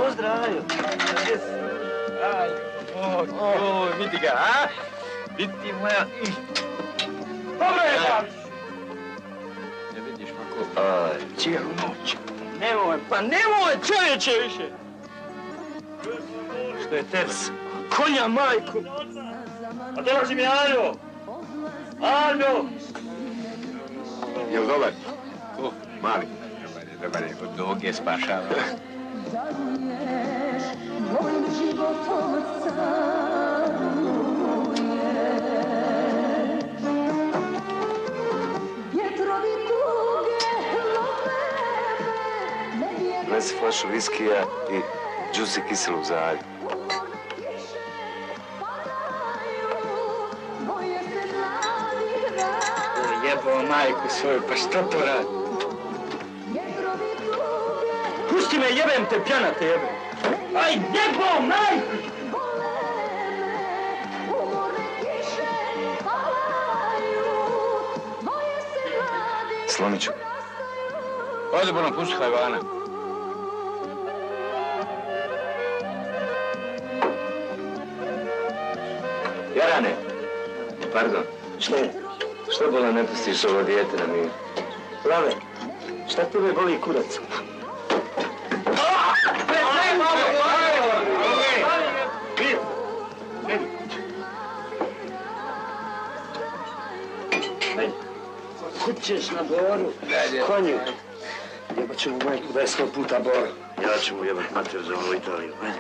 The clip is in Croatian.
Pozdrav! Oj, vidi ga, a? Vidi moja... Dobro je, Pavić! Ne vidiš, ma ko? Cijelu noć. Nemoj čovječe više! Što je ters? Konja, majku! A dolazi mi Aljo! Aljo! Jel dobar? Ko? Mali. Dobar je, od noge spašava. Nesi flašu viskija i džusi kiselu za Alju. Jebao majku svoju, pa što to radi? Pusti me, jebem te, pjana te jebem! Aj, jebao majku! Slomit ću. Ode bolom, pusti hajvana. Jarane, pardon. Što je? Što bola ne pustiš ovo dijete na mir? Lave, šta tebe boli kurac? Kud ćeš na Boru? Konju. Jebat ću mu majku 20 puta Boru. Ja ću mu jebat mater za ovu Italiju. Ajde.